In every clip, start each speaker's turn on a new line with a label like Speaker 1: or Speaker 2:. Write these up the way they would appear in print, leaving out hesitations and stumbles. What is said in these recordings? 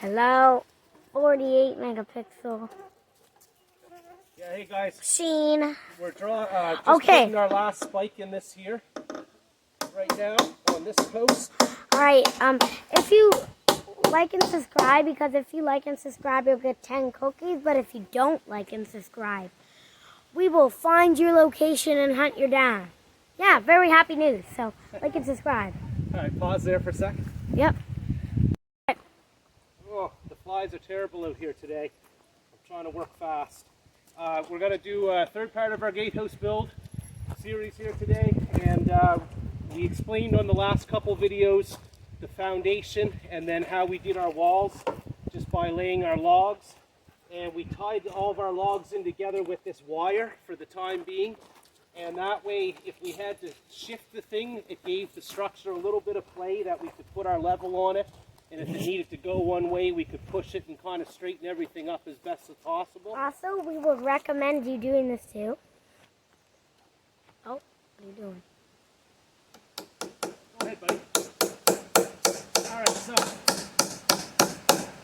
Speaker 1: Hello, 48 megapixel.
Speaker 2: Yeah, hey guys.
Speaker 1: Machine.
Speaker 2: We're putting our last spike in this here, right now, on this post.
Speaker 1: Alright, if you like and subscribe, because if you like and subscribe, you'll get 10 cookies, but if you don't like and subscribe, we will find your location and hunt you down. Yeah, very happy news, so like and subscribe.
Speaker 2: Alright, pause there for a sec.
Speaker 1: Yep.
Speaker 2: Oh, the flies are terrible out here today. I'm trying to work fast. We're going to do a third part of our Gatehouse build series here today, and we explained on the last couple videos the foundation and then how we did our walls just by laying our logs, and we tied all of our logs in together with this wire for the time being, and that way if we had to shift the thing, it gave the structure a little bit of play that we could put our level on it, and if it needed to go one way we could push it and kind of straighten everything up as best as possible.
Speaker 1: Also, we would recommend you doing this too. Oh, what are you doing?
Speaker 2: Go ahead, buddy. Alright, so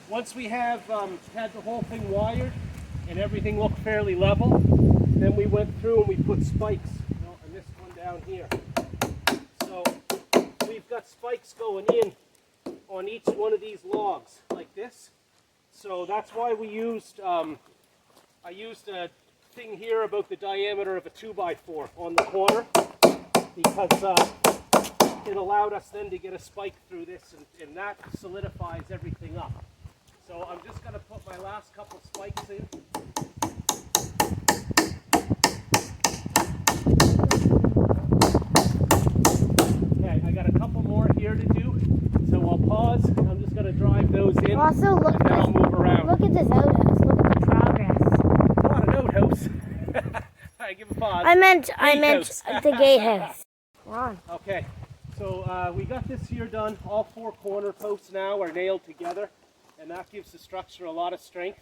Speaker 2: once we have had the whole thing wired and everything looked fairly level, then we went through and we put spikes, and this one down here. So we've got spikes going in on each one of these logs like this. So that's why we used, I used a thing here about the diameter of a 2x4 on the corner, because it allowed us then to get a spike through this, and that solidifies everything up. So I'm just going to put my last couple spikes in. Okay, I got a couple more here to do, so I'll pause. I'm just going to drive those in.
Speaker 1: Also, look,
Speaker 2: and then I'll move around.
Speaker 1: Look at this outhouse. Look at the progress.
Speaker 2: Not an outhouse. Alright, give a pause.
Speaker 1: I meant the gatehouse. Come on.
Speaker 2: Okay, so we got this here done. All four corner posts now are nailed together, and that gives the structure a lot of strength.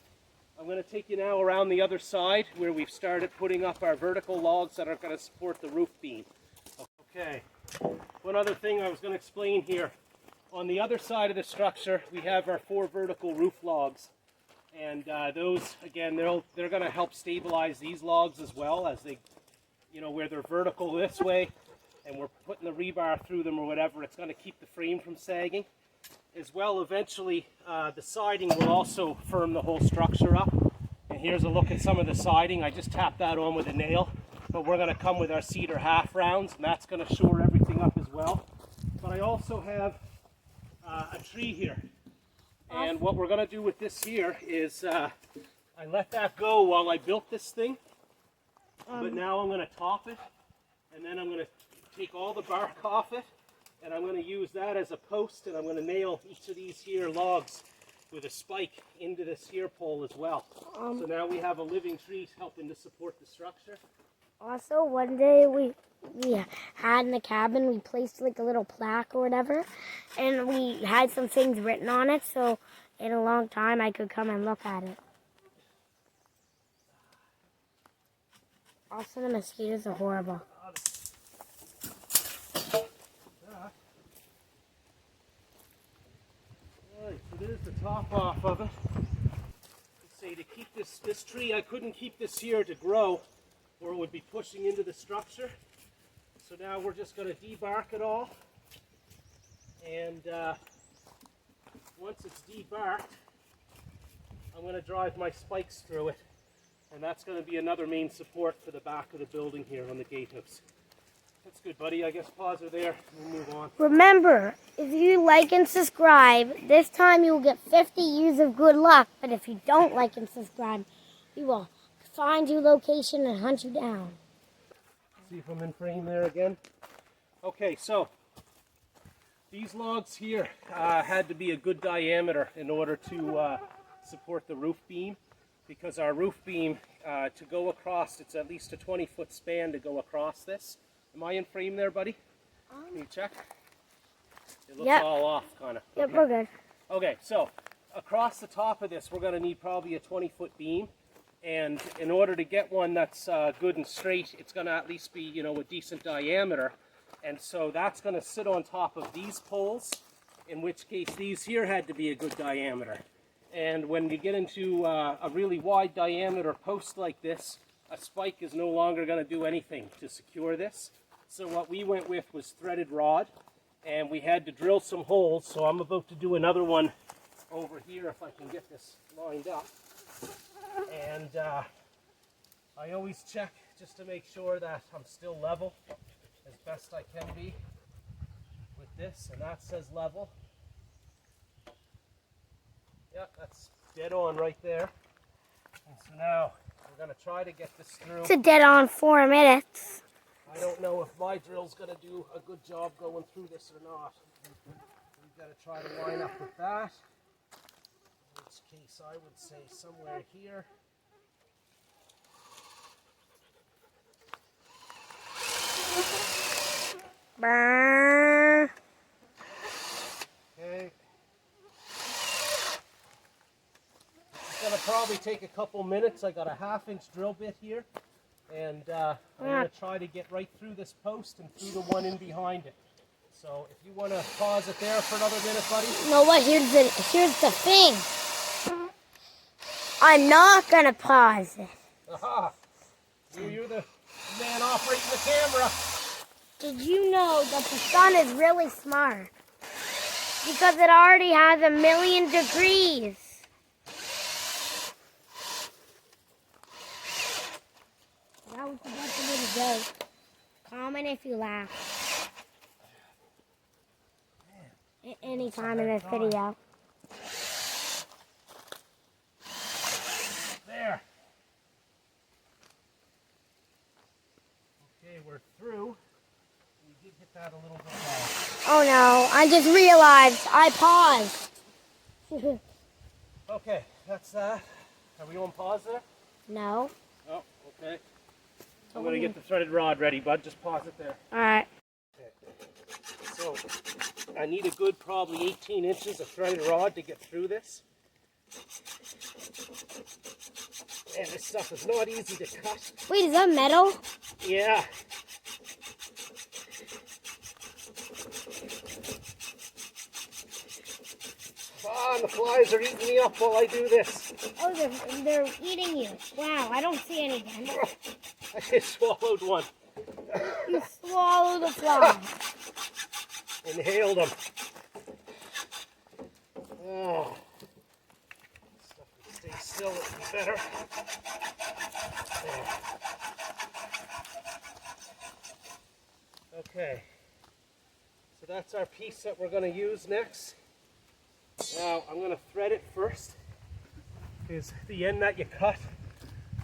Speaker 2: I'm going to take you now around the other side where we've started putting up our vertical logs that are going to support the roof beam. Okay, one other thing I was going to explain here. On the other side of the structure, we have our four vertical roof logs, and those, again, they're going to help stabilize these logs as well, as they, where they're vertical this way, and we're putting the rebar through them or whatever. It's going to keep the frame from sagging. As well, eventually, the siding will also firm the whole structure up. And here's a look at some of the siding. I just tapped that on with a nail, but we're going to come with our cedar half rounds, and that's going to shore everything up as well. But I also have a tree here, and what we're going to do with this here is I let that go while I built this thing, but now I'm going to top it, and then I'm going to take all the bark off it, and I'm going to use that as a post, and I'm going to nail each of these here logs with a spike into this here pole as well. So now we have a living tree helping to support the structure.
Speaker 1: Also, one day we had in the cabin, we placed like a little plaque or whatever, and we had some things written on it, so in a long time I could come and look at it. Also, the mosquitoes are horrible.
Speaker 2: Alright, so there's the top off of it. Let's see, to keep this tree, I couldn't keep this here to grow, or it would be pushing into the structure. So now we're just going to debark it all, and once it's debarked, I'm going to drive my spikes through it, and that's going to be another main support for the back of the building here on the gatehouse. That's good, buddy. I guess pause it there. We'll move on.
Speaker 1: Remember, if you like and subscribe, this time you will get 50 years of good luck, but if you don't like and subscribe, we will find your location and hunt you down.
Speaker 2: See if I'm in frame there again. Okay, so these logs here had to be a good diameter in order to support the roof beam, because our roof beam, to go across, it's at least a 20-foot span to go across this. Am I in frame there, buddy? Can you check? It looks all off, kind of.
Speaker 1: Yep, we're good.
Speaker 2: Okay, so across the top of this, we're going to need probably a 20-foot beam. And in order to get one that's good and straight, it's going to at least be, a decent diameter. And so that's going to sit on top of these poles, in which case these here had to be a good diameter. And when you get into a really wide diameter post like this, a spike is no longer going to do anything to secure this. So what we went with was threaded rod, and we had to drill some holes. So I'm about to do another one over here if I can get this lined up. And I always check just to make sure that I'm still level as best I can be with this, and that says level. Yeah, that's dead on right there. And so now we're going to try to get this through.
Speaker 1: It's a dead on 4 minutes.
Speaker 2: I don't know if my drill's going to do a good job going through this or not. We've got to try to line up with that. In which case I would say somewhere here.
Speaker 1: Brrr.
Speaker 2: Okay. It's going to probably take a couple minutes. I got a 1/2-inch drill bit here. And I'm going to try to get right through this post and through the one in behind it. So if you want to pause it there for another minute, buddy.
Speaker 1: No, what? Here's the thing. I'm not going to pause it.
Speaker 2: Aha! You're the man operating the camera.
Speaker 1: Did you know that the sun is really smart? Because it already has 1,000,000 degrees. That was the best of the joke. Comment if you laugh. Anytime in this video.
Speaker 2: There. Okay, we're through. We did hit that a little bit wrong.
Speaker 1: Oh no, I just realized I paused.
Speaker 2: Okay, that's that. Are we on pause there?
Speaker 1: No.
Speaker 2: Oh, okay. I'm going to get the threaded rod ready, bud. Just pause it there.
Speaker 1: Alright.
Speaker 2: Okay. So, I need a good probably 18 inches of threaded rod to get through this. And this stuff is not easy to cut.
Speaker 1: Wait, is that metal?
Speaker 2: Yeah. Ah, the flies are eating me up while I do this.
Speaker 1: Oh, they're eating you. Wow, I don't see anything.
Speaker 2: I just swallowed one.
Speaker 1: You swallowed a fly.
Speaker 2: Inhaled them. Oh. Stuff would stay still, it would be better. There. Okay. So that's our piece that we're going to use next. Now I'm going to thread it first, because the end that you cut,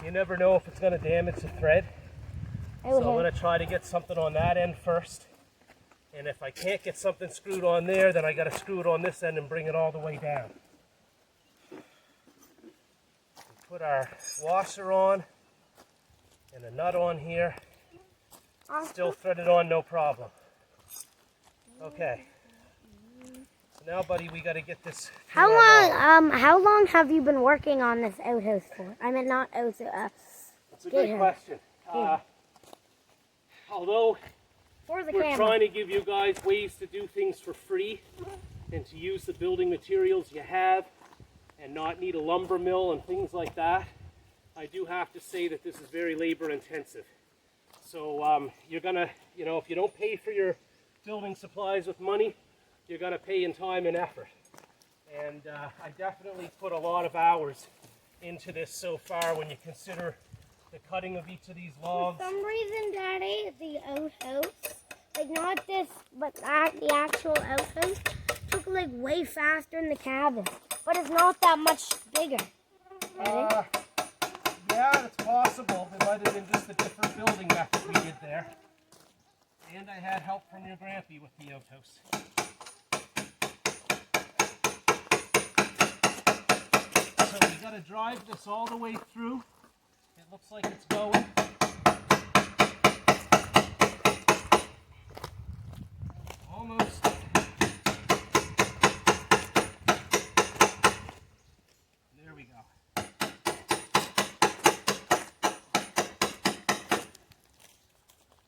Speaker 2: you never know if it's going to damage the thread. So I'm going to try to get something on that end first. And if I can't get something screwed on there, then I got to screw it on this end and bring it all the way down. Put our washer on and a nut on here. Still threaded on, no problem. Okay. So now, buddy, we got to get this.
Speaker 1: How long have you been working on this outhouse for? I mean, not outhouse.
Speaker 2: That's a good question. Although we're trying to give you guys ways to do things for free and to use the building materials you have and not need a lumber mill and things like that, I do have to say that this is very labor intensive. So you're gonna, if you don't pay for your building supplies with money, you're gonna pay in time and effort. And I definitely put a lot of hours into this so far when you consider the cutting of each of these logs.
Speaker 1: For some reason, Daddy, the outhouse, like not this, but the actual outhouse, took like way faster than the cabin. But it's not that much bigger.
Speaker 2: Yeah, that's possible. It might have been just a different building method we did there. And I had help from your grampy with the outhouse. So we got to drive this all the way through. It looks like it's going. Almost. There we go.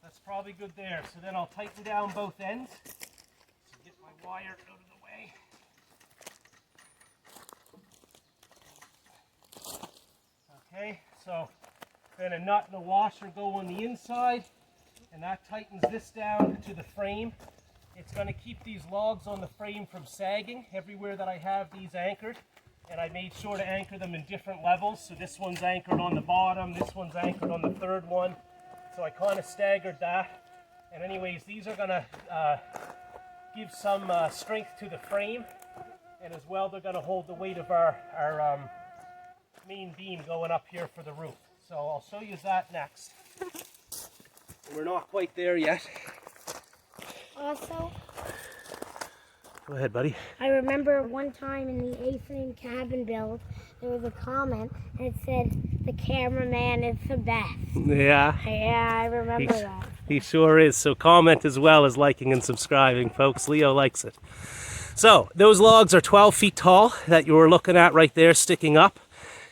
Speaker 2: That's probably good there. So then I'll tighten down both ends. So get my wire out of the way. So then a nut and a washer go on the inside, and that tightens this down to the frame. It's going to keep these logs on the frame from sagging everywhere that I have these anchored. And I made sure to anchor them in different levels. So this one's anchored on the bottom, this one's anchored on the third one. So I kind of staggered that. And anyways, these are going to give some strength to the frame. And as well, they're going to hold the weight of our main beam going up here for the roof. So I'll show you that next. We're not quite there yet.
Speaker 1: Also,
Speaker 2: Go ahead, buddy.
Speaker 1: I remember one time in the A-frame cabin build, there was a comment and it said, "The cameraman is the best."
Speaker 2: Yeah.
Speaker 1: Yeah, I remember that.
Speaker 2: He sure is. So comment as well as liking and subscribing, folks. Leo likes it. So those logs are 12 feet tall that you were looking at right there sticking up.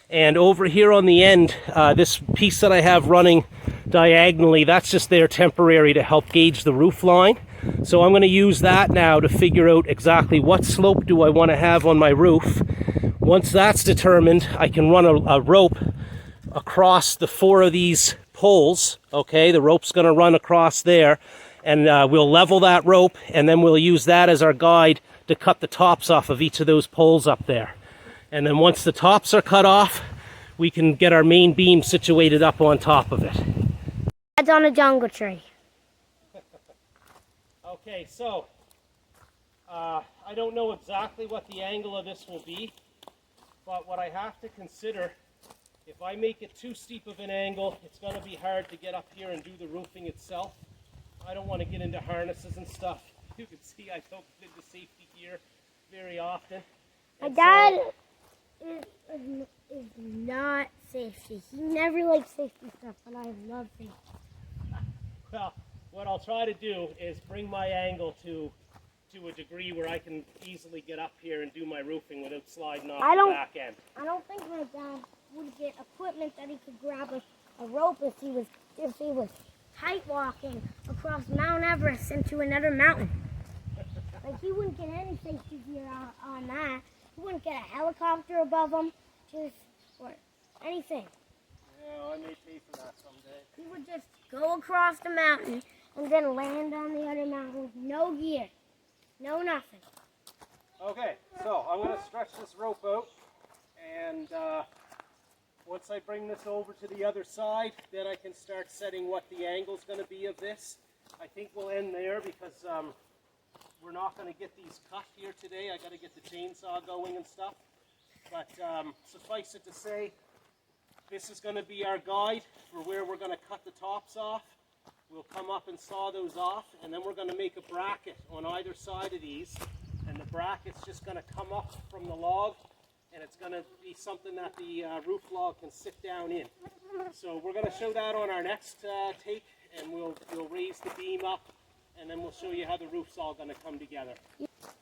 Speaker 2: And over here on the end, this piece that I have running diagonally, that's just there temporary to help gauge the roof line. So I'm going to use that now to figure out exactly what slope do I want to have on my roof. Once that's determined, I can run a rope across the 4 of these poles. Okay, the rope's going to run across there, and we'll level that rope, and then we'll use that as our guide to cut the tops off of each of those poles up there. And then once the tops are cut off, we can get our main beam situated up on top of it.
Speaker 1: That's on a jungle tree.
Speaker 2: Okay, so I don't know exactly what the angle of this will be, but what I have to consider, if I make it too steep of an angle, it's going to be hard to get up here and do the roofing itself. I don't want to get into harnesses and stuff. You can see I don't fit the safety gear very often.
Speaker 1: My dad is not safety. He never liked safety stuff, but I love safety.
Speaker 2: Well, what I'll try to do is bring my angle to a degree where I can easily get up here and do my roofing without sliding off the back end.
Speaker 1: I don't think my dad would get equipment that he could grab a rope if he was tight walking across Mount Everest into another mountain. Like, he wouldn't get any safety gear on that. He wouldn't get a helicopter above him, or anything.
Speaker 2: Yeah, I may pay for that someday.
Speaker 1: He would just go across the mountain and then land on the other mountain with no gear, no nothing.
Speaker 2: Okay, so I'm going to stretch this rope out, and once I bring this over to the other side, then I can start setting what the angle's going to be of this. I think we'll end there because we're not going to get these cut here today. I got to get the chainsaw going and stuff. But suffice it to say, this is going to be our guide for where we're going to cut the tops off. We'll come up and saw those off, and then we're going to make a bracket on either side of these. And the bracket's just going to come up from the log, and it's going to be something that the roof log can sit down in. So we're going to show that on our next take, and we'll raise the beam up, and then we'll show you how the roof's all going to come together.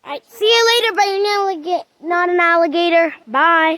Speaker 1: All right, see you later, but you're not an alligator. Bye.